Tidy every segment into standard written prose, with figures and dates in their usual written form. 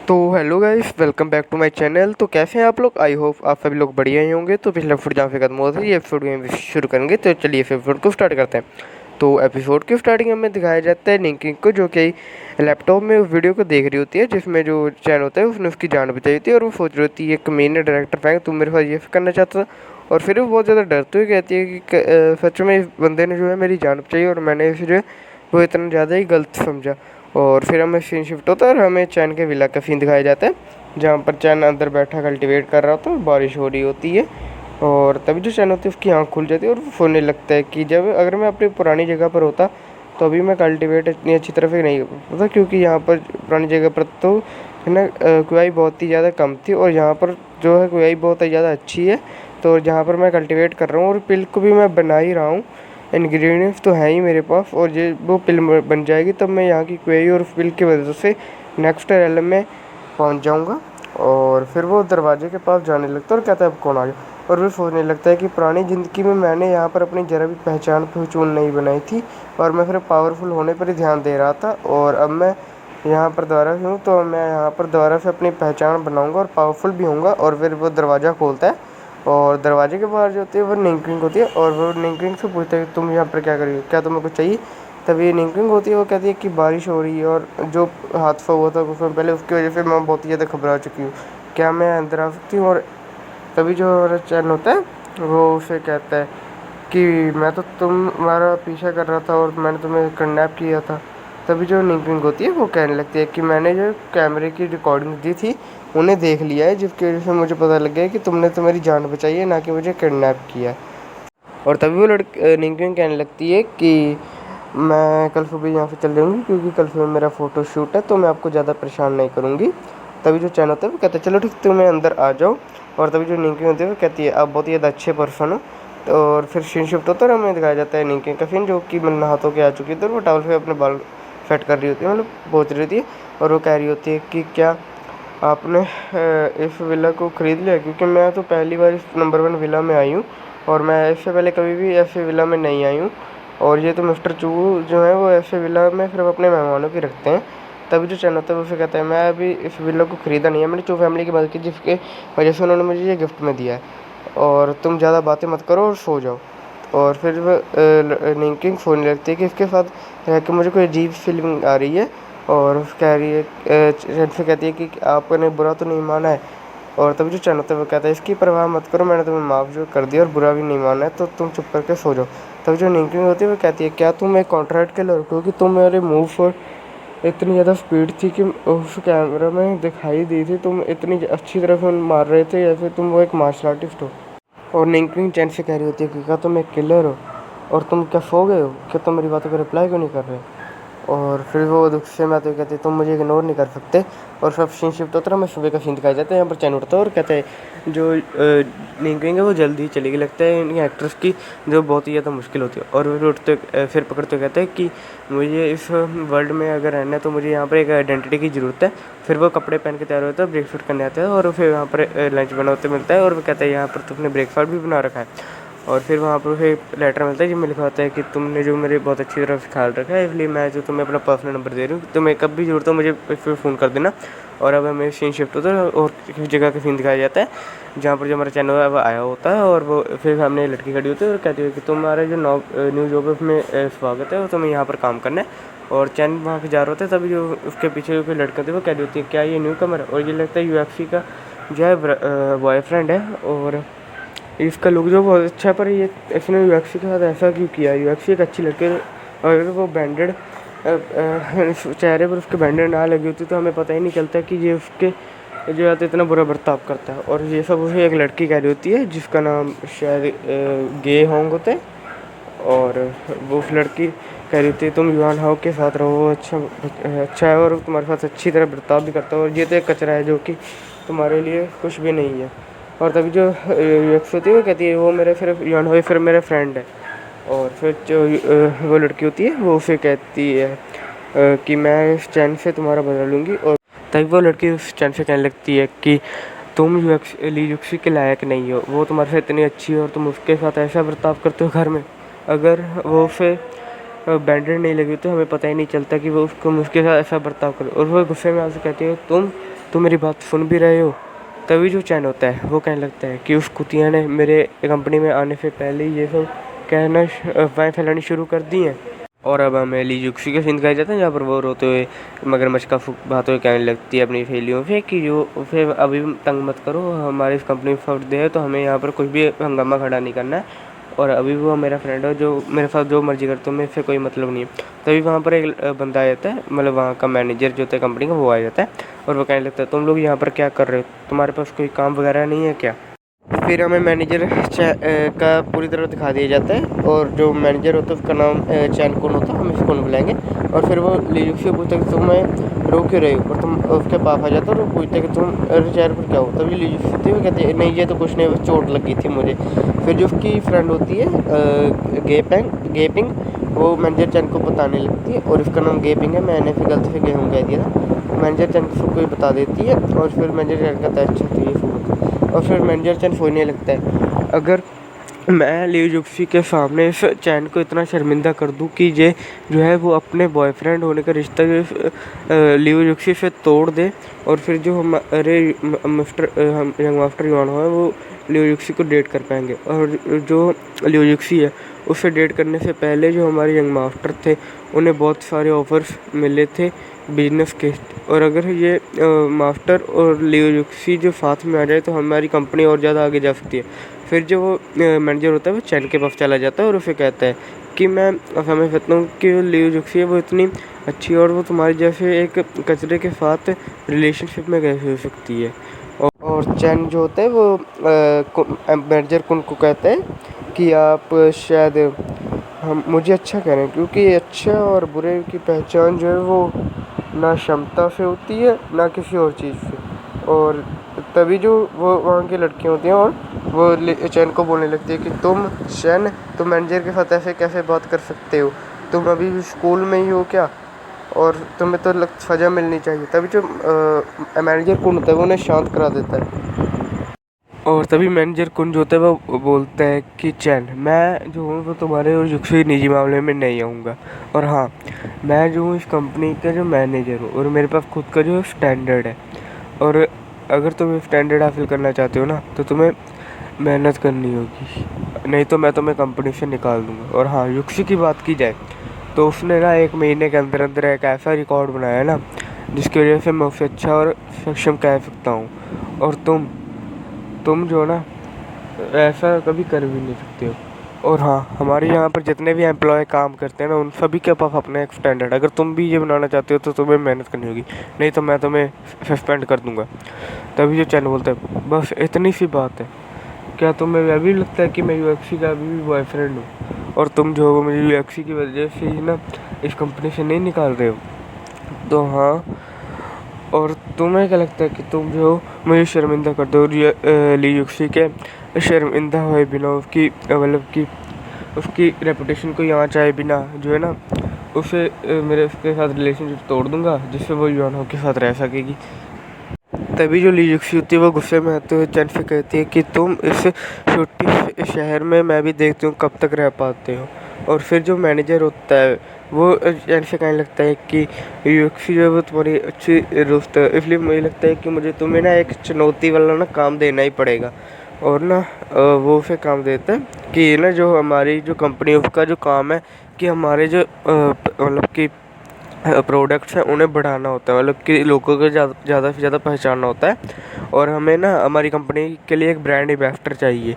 तो hello guys, welcome back to my channel. तो कैसे हैं आप लोग? आई होप आप सभी लोग बढ़िया ही होंगे। तो पिछले एपिसोड जहाँ से खत्म हुआ था, ये एपिसोड में शुरू करेंगे। तो चलिए इस एपिसोड को स्टार्ट करते हैं। तो एपिसोड की स्टार्टिंग में दिखाया जाता है निंकिंग को, जो कि लैपटॉप में उस वीडियो को देख रही होती है जिसमें जो चैन होता है उसने उसकी जान बचाई होती है। और वो सोच रही होती है एक मेन डायरेक्टर फैंक तुम मेरे साथ ये करना चाहता था। और फिर वो बहुत ज़्यादा डरती हुई कहती है कि सच में इस बंदे ने जो है मेरी जान बचाई और मैंने इसे जो है वो इतना ज़्यादा ही गलत समझा। और फिर हमें सीन शिफ्ट होता है और हमें चैन के विला का सीन दिखाया जाता है, जहाँ पर चैन अंदर बैठा कल्टीवेट कर रहा होता है, बारिश हो रही होती है। और तभी जो चैन होती है उसकी आँख खुल जाती है और वो सोचने लगता है कि जब अगर मैं अपनी पुरानी जगह पर होता तो अभी मैं कल्टीवेट इतनी अच्छी तरह से नहीं कर पाता, क्योंकि यहाँ पर पुरानी जगह पर तो है ना कुआई बहुत ही ज़्यादा कम थी और यहाँ पर जो है कुआई बहुत ही ज़्यादा अच्छी है। तो जहाँ पर मैं कल्टीवेट कर रहा हूँ और पिल को भी मैं बना ही रहा हूँ, इंग्रेडिएंट्स तो हैं ही मेरे पास, और ये वो पिल बन जाएगी तब मैं यहाँ की क्वेरी और पिल की वजह से नेक्स्ट एलएम में पहुँच जाऊँगा। और फिर वो दरवाजे के पास जाने लगता है और कहता है अब कौन आ गया। और फिर सोचने लगता है कि पुरानी ज़िंदगी में मैंने यहाँ पर अपनी जरा भी पहचान नहीं बनाई थी और मैं फिर पावरफुल होने पर ही ध्यान दे रहा था। और अब मैं यहाँ पर दोबारा से हूँ तो मैं यहाँ पर दोबारा से अपनी पहचान बनाऊँगा और पावरफुल भी होऊंगा। और फिर वो दरवाज़ा खोलता है और दरवाजे के बाहर जो होती है वो निंकिंग होती है और वो निंकिंग से पूछता है कि तुम यहाँ पर क्या कर रही हो, क्या तुम्हें कुछ चाहिए। तभी निंकिंग होती है, वो कहती है कि बारिश हो रही है और जो हादसा हुआ था कुछ समय पहले उसकी वजह से मैं बहुत ही ज़्यादा घबरा चुकी हूँ, क्या मैं अंदर आ सकती हूँ। और तभी जो हमारा चैन होता है वो उसे कहता है कि मैं तो तुम्हारा पीछा कर रहा था और मैंने तुम्हें किडनैप किया था। तभी जो निंकिंग होती है वो कहने लगती है कि मैंने जो कैमरे की रिकॉर्डिंग दी थी उन्हें देख लिया है, जिसकी वजह से मुझे पता लग गया है कि तुमने तो मेरी जान बचाई है, ना कि मुझे किडनैप किया है। और तभी वो निंकिंग कहने लगती है कि मैं कल सुबह यहाँ से चल जाऊँगी, क्योंकि कल सुबह मेरा फ़ोटो शूट है, तो मैं आपको ज़्यादा परेशान नहीं करूँगी। तभी जो चैन होता है वो कहता है चलो ठीक, तुम्हें अंदर आ जाओ। और तभी जो निंकिंग होती है वो कहती है आप बहुत ही ज़्यादा अच्छे पर्सन हो। तो और फिर सीन शिफ्ट होता है और हमें दिखाया जाता है निंकिंग का सीन, जो कि मतलब नहा के आ चुकी थी और वो टॉवल से अपने बाल सेट कर रही होती है, मतलब पोंछ रही थी। और वो कह रही होती है कि क्या आपने इस विला को ख़रीद लिया, क्योंकि मैं तो पहली बार इस नंबर 1 विला में आई हूँ और मैं इससे पहले कभी भी ऐसे विला में नहीं आई हूँ। और ये तो मिस्टर चू जो है वो ऐसे विला में सिर्फ अपने मेहमानों की रखते हैं। तभी जो चैन होता है वो उसे कहता है मैं अभी इस विला को ख़रीदा नहीं है, मैंने चू फैमिली की मदद की जिसके वजह से उन्होंने मुझे ये गिफ्ट में दिया है, और तुम ज़्यादा बातें मत करो और सो जाओ। और फिर वो निंकिंग सोचने लगती है कि इसके साथ रह के मुझे कोई अजीब फीलिंग आ रही है। और कह रही है चैन से कहती है कि आपने बुरा तो नहीं माना है। और तभी जो चैन होता है वो कहता है इसकी परवाह मत करो, मैंने तुम्हें माफ़ जो कर दिया और बुरा भी नहीं माना है, तो तुम चुप करके सो जाओ। तभी जो निंकिंग होती है वो कहती है क्या तुम एक कॉन्ट्रैक्ट के लिए, क्योंकि तुम मेरे मूव पर इतनी ज़्यादा स्पीड थी कि उस कैमरा में दिखाई दी थी, तुम इतनी अच्छी तरह से मार रहे थे जैसे तुम वो एक मार्शल आर्टिस्ट हो। और निंकिंग चैन से कह रही होती है कि क्या तुम एक किलर हो और तुम क्या सो गए हो, क्या तुम मेरी बातों का रिप्लाई क्यों नहीं कर रहे। और फिर वो दुख से मैं तो कहती तुम मुझे इग्नोर नहीं कर सकते। और सब सीन शिफ्ट होता है, मैं सुबह का सीन दिखाया जाता है, यहाँ पर चैन उठता है और कहते हैं जो निंकिंग है वो जल्दी ही चलेगी, लगता है इनकी एक्ट्रेस की जो बहुत ही ज़्यादा मुश्किल होती है। और फिर उठते फिर पकड़ते कहते हैं कि मुझे इस वर्ल्ड में अगर रहना है तो मुझे यहाँ पर एक आइडेंटिटी की ज़रूरत है। फिर वो कपड़े पहन के तैयार होता है, ब्रेकफास्ट करने आता है और फिर यहाँ पर लंच बनाते मिलता है और वो कहता है यहाँ पर तुमने ब्रेकफास्ट भी बना रखा है। और फिर वहाँ पर उसे लेटर मिलता है जिसमें लिखा होता है कि तुमने जो मेरे बहुत अच्छी तरह से ख्याल रखा है, इसलिए मैं जो तुम्हें अपना पर्सनल नंबर दे रही हूँ, तुम्हें कब भी ज़रूरत हो मुझे फिर फ़ोन कर देना। और अब हमें सीन शिफ्ट होता है और किसी जगह का सीन दिखाया जाता है जहाँ पर जो हमारा चैनल है वो आया होता है। और वो फिर सामने लड़की खड़ी होती है और कहती है कि तुम्हारे जो न्यू जॉब है उसमें स्वागत है और तुम्हें यहाँ पर काम करना है। और चैन वहाँ पर जा रहा होता है, तभी जो उसके पीछे कोई लड़का थी वो कह रही होती है क्या ये न्यू कमर है, और ये लगता है UFC का जो है बॉयफ्रेंड है। और इसका लुक जो बहुत अच्छा है, पर ये इसने यूएक्सी के साथ ऐसा क्यों किया। यूएक्सी एक अच्छी लड़की, अगर वो बैंडेड चेहरे पर उसके बैंडेड ना लगी होती तो हमें पता ही नहीं चलता कि ये उसके जो है तो इतना बुरा बर्ताव करता है। और ये सब उसे एक लड़की कह रही होती है जिसका नाम शायद गे होंग होता है। और वो उस लड़की कह रही थी तुम युवान हाउ के साथ रहो, वो अच्छा है और तुम्हारे साथ अच्छी तरह बर्ताव भी करता है, और ये तो एक कचरा है जो कि तुम्हारे लिए कुछ भी नहीं है। और तभी जो यूएक्स होती है वो कहती है वो मेरे सिर्फ युवान हो फिर मेरे फ्रेंड है। और फिर जो वो लड़की होती है वो उसे कहती है कि मैं इस चैन से तुम्हारा बदला लूँगी। और तभी वो लड़की उस चैन से कहने लगती है कि तुम यूएक्सी के लायक नहीं हो, वो तुम्हारे साथ इतनी अच्छी है और तुम उसके साथ ऐसा बर्ताव करते हो घर में। अगर वो उसे बैंडेड नहीं लगी तो हमें पता ही नहीं चलता कि वो उसको उसके साथ ऐसा बर्ताव करे। और वो गुस्से में आके कहती है तुम तुम मेरी बात सुन भी रहे हो। तभी जो चैन होता है वो कहने लगता है कि उस कुतिया ने मेरे कंपनी में आने से पहले ही ये सब कहना अफवाहें फैलानी शुरू कर दी हैं। और अब हमें ली जुक्सी का सीन दिखाया जाता है जहाँ पर वो रोते हुए मगरमच्छ का बात हुए कहने लगती है अपनी सहेलियों से कि जो फिर अभी तंग मत करो, हमारी इस कंपनी में फर्ड दे है तो हमें यहाँ पर कुछ भी हंगामा खड़ा नहीं करना है। और अभी वो मेरा फ्रेंड है जो मेरे साथ जो मर्जी करता हूँ, मेरे से कोई मतलब नहीं है। तभी वहाँ पर एक बंदा आ जाता है, मतलब वहाँ का मैनेजर जो होता है कंपनी का, वो आ जाता है और वो कहने लगता है तुम लोग यहाँ पर क्या कर रहे हो, तुम्हारे पास कोई काम वगैरह नहीं है क्या। फिर हमें मैनेजर का पूरी तरह दिखा दिया जाता है और जो मैनेजर होता है उसका नाम चैन कुन होता है, हम इसको बुलाएंगे। और फिर वो लीजुक से पूछता है कि तुम्हें रो क्यों रही हो, और तुम उसके पास आ जाता है और वो पूछता है कि तुम अरे चैन पर क्या हो। तभी लीजुक होती है वो कहती है नहीं ये तो कुछ नहीं, बस चोट लगी थी मुझे। फिर जो उसकी फ्रेंड होती है गेपिंग, वो मैनेजर चैन को बताने लगती है और उसका नाम गेपिंग है, मैंने फिर गलती से गेहूँ कह दिया था। मैनेजर चैन को बता देती है और फिर मैनेजर चैन कहता है अच्छा तो ये फोन, और फिर मैनेजर चैन सोचने लगता है अगर मैं लियो जुक्सी के सामने इस चैन को इतना शर्मिंदा कर दूं कि ये जो है वो अपने बॉयफ्रेंड होने का रिश्ता लियो जुक्सी से तोड़ दे, और फिर जो हमारे हम यंग मास्टर युवान है वो लियो जुक्सी को डेट कर पाएंगे। और जो लियो जुक्सी है उससे डेट करने से पहले जो हमारे यंग मास्टर थे उन्हें बहुत सारे ऑफर्स मिले थे बिजनेस के, और अगर ये मास्टर और लियो जुक्सी जो साथ में आ जाए तो हमारी कंपनी और ज़्यादा आगे जा सकती है। फिर जो वो मैनेजर होता है वो चैन के पास चला जाता है और उसे कहता है कि मैं समझ सकता हूँ कि लियो जुक्सी है वो इतनी अच्छी और वो तुम्हारे जैसे एक कचरे के साथ रिलेशनशिप में कैसे हो सकती है। और चैन जो होता है वो मैनेजर कुन को कहता है कि आप शायद हम मुझे अच्छा कह रहे हैं, क्योंकि अच्छा और बुरे की पहचान जो है वो ना क्षमता से होती है ना किसी और चीज़ से। और तभी जो वो वहाँ की लड़कियाँ होती हैं और वो चैन को बोलने लगती है कि तुम मैनेजर के साथ ऐसे कैसे बात कर सकते हो, तुम अभी भी स्कूल में ही हो क्या, और तुम्हें तो सज़ा मिलनी चाहिए। तभी जो मैनेजर कुन होता है वो उन्हें शांत करा देता है। और तभी मैनेजर कुन जो होता है वो बोलता है कि चैन मैं जो हूँ वो तुम्हारे और जुक्सी निजी मामले में नहीं आऊँगा, और हाँ मैं जो हूँ इस कंपनी का जो मैनेजर हूँ और मेरे पास खुद का जो स्टैंडर्ड है, और अगर तुम स्टैंडर्ड हासिल करना चाहते हो ना तो तुम्हें मेहनत करनी होगी, नहीं तो मैं तुम्हें कंपनी से निकाल दूँगा। और हाँ युक्सी की बात की जाए तो उसने ना 1 महीने के अंदर अंदर एक ऐसा रिकॉर्ड बनाया है ना जिसकी वजह से मैं उसे अच्छा और सक्षम कह सकता हूँ, और तुम जो ना ऐसा कभी कर भी नहीं सकते हो। और हाँ हमारे यहाँ पर जितने भी एम्प्लॉय काम करते हैं ना उन सभी के पास अपना एक स्टैंडर्ड, अगर तुम भी ये बनाना चाहते हो तो तुम्हें मेहनत करनी होगी, नहीं तो मैं तुम्हें सस्पेंड कर दूँगा। तभी जो चैन बोलता है बस इतनी सी बात है, क्या तुम्हें अभी लगता है कि मैं यूएक्सी का अभी भी बॉयफ्रेंड हूँ और तुम जो हो मुझे यूएक्सी की वजह से ही ना इस कंपनी से नहीं निकाल रहे हो। तो हाँ, और तुम्हें क्या लगता है कि तुम जो मुझे शर्मिंदा कर दो ली जुक्सी के शर्मिंदा हुए बिना उसकी मतलब कि उसकी रेपुटेशन को यहाँ चाहे बिना जो है ना उसे मेरे उसके साथ रिलेशनशिप तोड़ दूँगा जिससे वो युवानों के साथ रह सकेगी। तभी जो ली जुक्सी होती है वो गुस्से में आते हुए चैन से कहती है कि तुम इस छोटी शहर में मैं भी देखती हूँ कब तक रह पाते हो। और फिर जो मैनेजर होता है वो चैन से कहने लगता है कि युक्सी जो है वो तुम्हारी अच्छी दोस्त है, इसलिए मुझे लगता है कि मुझे तुम्हें ना एक चुनौती वाला ना काम देना ही पड़ेगा। और ना वो फिर काम देता है कि ना जो हमारी जो कंपनी उसका जो काम है कि हमारे जो मतलब कि प्रोडक्ट्स हैं उन्हें बढ़ाना होता है, मतलब कि लोगों को ज़्यादा से ज़्यादा पहचानना होता है, और हमें ना हमारी कंपनी के लिए एक ब्रांड एम्बेसडर चाहिए।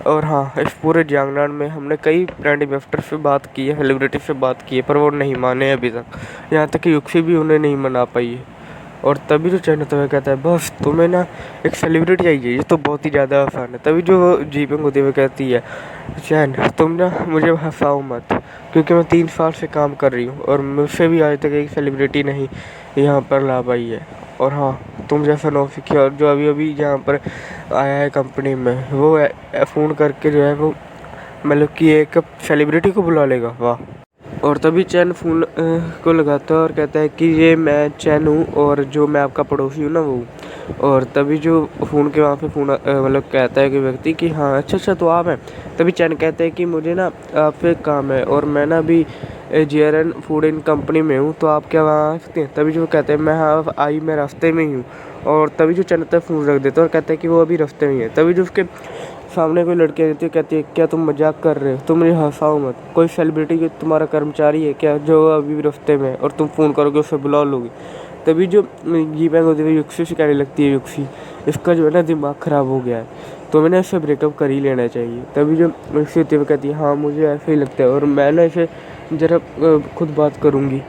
और हाँ इस पूरे जांगनान में हमने कई ब्रांड एम्बेसडर से बात की है, सेलिब्रिटी से बात की है, पर वो नहीं माने अभी तक, यहाँ तक कि युक्सी भी उन्हें नहीं मना पाई है। और तभी जो चैन होता है कहता है बस तुम्हें ना एक सेलिब्रिटी चाहिए, ये तो बहुत ही ज़्यादा आसान है। तभी जो जीपिंग होती हुए कहती है चैन तुम ना मुझे हंसाओ मत, क्योंकि मैं 3 साल से काम कर रही हूँ और मुझसे भी आज तक एक सेलिब्रिटी नहीं यहाँ पर ला पाई है। और हाँ तुम जैसा नौसिखिया और जो अभी अभी यहाँ पर आया है कंपनी में वो फ़ोन करके जो है वो मतलब कि एक सेलिब्रिटी को बुला लेगा, वाह। और तभी चैन फ़ोन को लगाता है और कहता है कि ये मैं चैन हूँ और जो मैं आपका पड़ोसी हूँ ना वो। और तभी जो फ़ोन के वहाँ पे फ़ोन मतलब कहता है कि व्यक्ति कि हाँ अच्छा तो आप हैं। तभी चैन कहता है कि मुझे ना आपसे काम है और मैं ना अभी JRN फूड इन कंपनी में हूँ, तो आप क्या वहाँ आ सकते हैं। तभी जो कहते हैं मैं हाँ आई मैं रास्ते में ही हूँ। और तभी जो चैन होता है फ़ोन रख देता है और कहता है कि वो अभी रास्ते में ही है। तभी जो उसके सामने कोई लड़की आ जाती है, कहती है क्या तुम मजाक कर रहे हो, तुम मुझे हंसाओ मत, कोई सेलिब्रिटी की तुम्हारा कर्मचारी है क्या जो अभी भी रास्ते में है और तुम फ़ोन करोगे उसे बुला लोगे। तभी जो जीपैंग होती है युक्सी से कहने लगती है, युक्सी इसका जो है ना दिमाग ख़राब हो गया है, तो मैंने इससे ब्रेकअप कर ही लेना चाहिए। तभी जो युक्सी होती है वो कहती है हाँ मुझे ऐसे ही लगता है और मैं ना इसे ज़रा खुद बात करूँगी।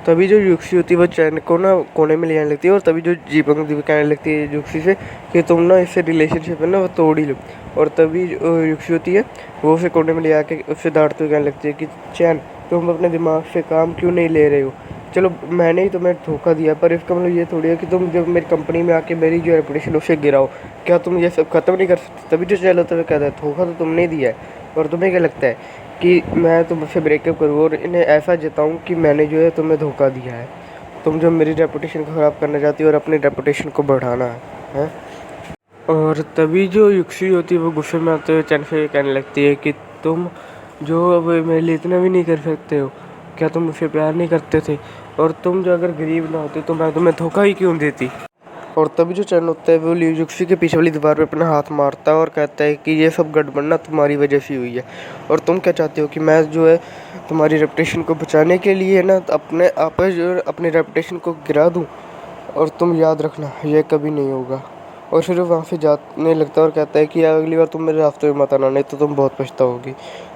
तभी जो युक्सी होती है वो चैन को ना कोने में ले आने लगती है और तभी जो जीपंग कहने लगती है युक्सी से कि तुम ना इससे रिलेशनशिप है ना वो तोड़ ही लो। और तभी युक्सी होती है वो उसे कोने में ले आके उससे डांटते हुए कहने लगती है कि चैन तुम अपने दिमाग से काम क्यों नहीं ले रहे हो, चलो मैंने ही तुम्हें धोखा दिया पर इसका मतलब ये थोड़ी है कि तुम जब मेरी कंपनी में आके मेरी जो रेपुटेशन उसे गिराओ, क्या तुम ये सब ख़त्म नहीं कर सकते। तभी जो चैन होता है वो कहता है धोखा तो तुमने दिया है और तुम्हें क्या लगता है कि मैं तुमसे ब्रेकअप करूँ और इन्हें ऐसा जताऊँ कि मैंने जो है तुम्हें धोखा दिया है, तुम जो मेरी रेपुटेशन को ख़राब करना चाहती हो और अपनी रेपुटेशन को बढ़ाना है। और तभी जो युक्सी होती है वो गुस्से में आते हुए चैन से कहने लगती है कि तुम जो अब मेरे लिए इतना भी नहीं कर सकते हो, क्या तुम मुझसे प्यार नहीं करते थे, और तुम जो अगर गरीब ना होते तो मैं तुम्हें धोखा ही क्यों देती। और तभी जो चैन होता है वो युक्सी के पीछे वाली दीवार पे अपना हाथ मारता है और कहता है कि ये सब गड़बड़ ना तुम्हारी वजह से हुई है और तुम क्या चाहते हो कि मैं जो है तुम्हारी रेपुटेशन को बचाने के लिए ना अपने आप जो है अपनी रेपुटेशन को गिरा दूँ, और तुम याद रखना ये कभी नहीं होगा। और फिर वो वहाँ से जाने लगता है और कहता है कि अगली बार तुम मेरे रास्ते में मत आना नहीं तो तुम बहुत पछताओगी।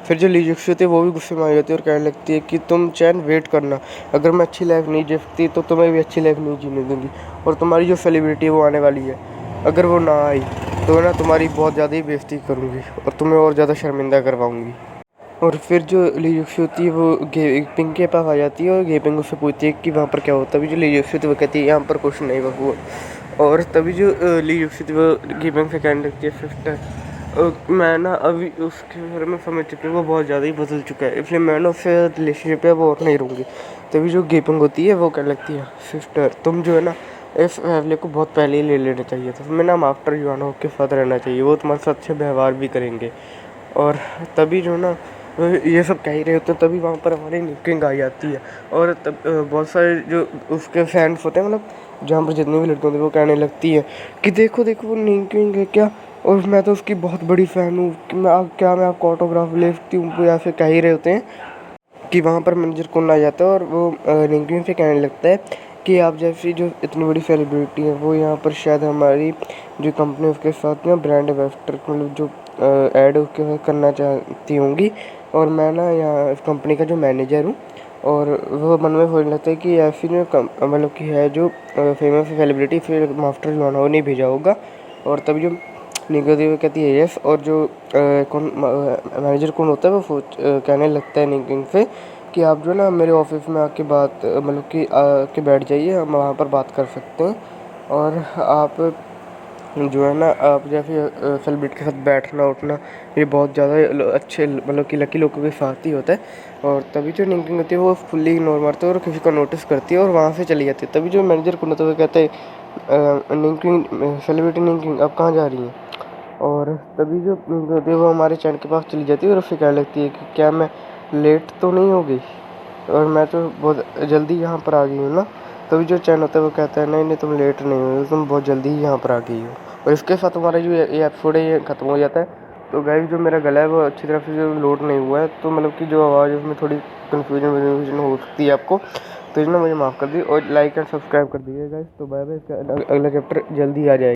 फिर जो ली युक्सी होती है वो भी गुस्से में आ जाती है और कहने लगती है कि तुम चैन वेट करना, अगर मैं अच्छी लाइफ नहीं जी सकती तो तुम्हें भी अच्छी लाइफ नहीं जीने दूंगी, और तुम्हारी जो सेलिब्रिटी है वो आने वाली है, अगर वो ना आई तो ना तुम्हारी बहुत ज़्यादा ही बेइज्जती करूँगी और तुम्हें और ज़्यादा शर्मिंदा करवाऊँगी। और फिर जो ली युक्सी होती है वो पिंग के पास आ जाती है और गेपिंग उससे पूछती है कि वहाँ पर क्या होता है। तभी जो ली युक्सी होती है वो कहती है यहाँ पर कुछ नहीं बहू। और तभी जो ली युक्सी थी वो गेपिंग से कहने लगती है सिस्टर मैं ना अभी उसके बारे में समझ चुकी हूँ, वो बहुत ज़्यादा ही बदल चुका है, इसलिए मैं ना उससे रिलेशनशिप है वो और नहीं रहूँगी। तभी जो गेपिंग होती है वो कहने लगती है सिस्टर तुम जो है ना इस फैसले को बहुत पहले ही ले लेना चाहिए था, तुम्हें ना आफ्टर युवानों के साथ रहना चाहिए, वो तुम्हारे साथ अच्छे व्यवहार भी करेंगे। और तभी जो ना ये सब कह ही रहे होते हैं तभी वहाँ पर हमारी निकिंग आ जाती है और तब बहुत सारे जो उसके फैंस होते हैं मतलब जहाँ पर जितने भी लड़के होते हैं वो कहने लगती है कि देखो देखो वो निकिंग है क्या, और मैं तो उसकी बहुत बड़ी फ़ैन हूँ कि मैं आपको ऑटोग्राफ ले सकती हूँ, वो ऐसे कह ही रहे होते हैं कि वहाँ पर मैनेजर कौन आ जाता है और वो निकिंग से कहने लगता है कि आप जैसी जो इतनी बड़ी सेलिब्रिटी है वो यहाँ पर शायद हमारी जो कंपनी उसके साथ ना ब्रांड एम्बेसडर मतलब जो ऐड उसके साथ करना चाहती होंगी, और मैं ना यहाँ इस कंपनी का जो मैनेजर हूँ। और वो मन में सोचने लगता है कि ऐसी जो मतलब कि है जो फेमस सेलिब्रिटी फिर मास्टर जो हो नहीं भेजा होगा। और तभी जो निगेटिव कहती है यस, और जो कौन मैनेजर कौन होता है वो कहने लगता है निकिंग से कि आप जो ना मेरे ऑफिस में आके बात मतलब कि आके बैठ जाइए, हम वहाँ पर बात कर सकते हैं। और आप जो है ना आप जैसे सेलिब्रिटी के साथ बैठना उठना ये बहुत ज़्यादा अच्छे मतलब कि लकी लोगों के साथ ही होता है। और तभी जो निकिंग होती है वो फुल्ली इग्नोर मारती है और किसी को नोटिस करती है और वहाँ से चली जाती है। तभी जो मैनेजर को होता है वो कहते हैं निकिंग सेलिब्रिटी निकिंग आप कहाँ जा रही हैं। और तभी जो निकिंग होती है वो हमारे चैन के पास चली जाती है और उससे कहने लगती है कि क्या मैं लेट तो नहीं हो गई, और मैं तो बहुत जल्दी यहाँ पर आ गई हूँ ना। तभी जो चैन होता है वो कहता है नहीं नहीं तुम लेट नहीं हो, तुम बहुत जल्दी ही यहाँ पर आ गई हो। और इसके साथ हमारा जो ये एपिसोड है ये ख़त्म हो जाता है। तो गाइस जो मेरा गला है वो अच्छी तरह से जो लोड नहीं हुआ है, तो मतलब कि जो आवाज़ है उसमें थोड़ी कन्फ्यूजन हो सकती है आपको, तो इसमें मुझे माफ़ कर दी और लाइक एंड सब्सक्राइब कर दीजिए गाइस। तो बाय बाय, अगला चैप्टर जल्दी आ जाएगा।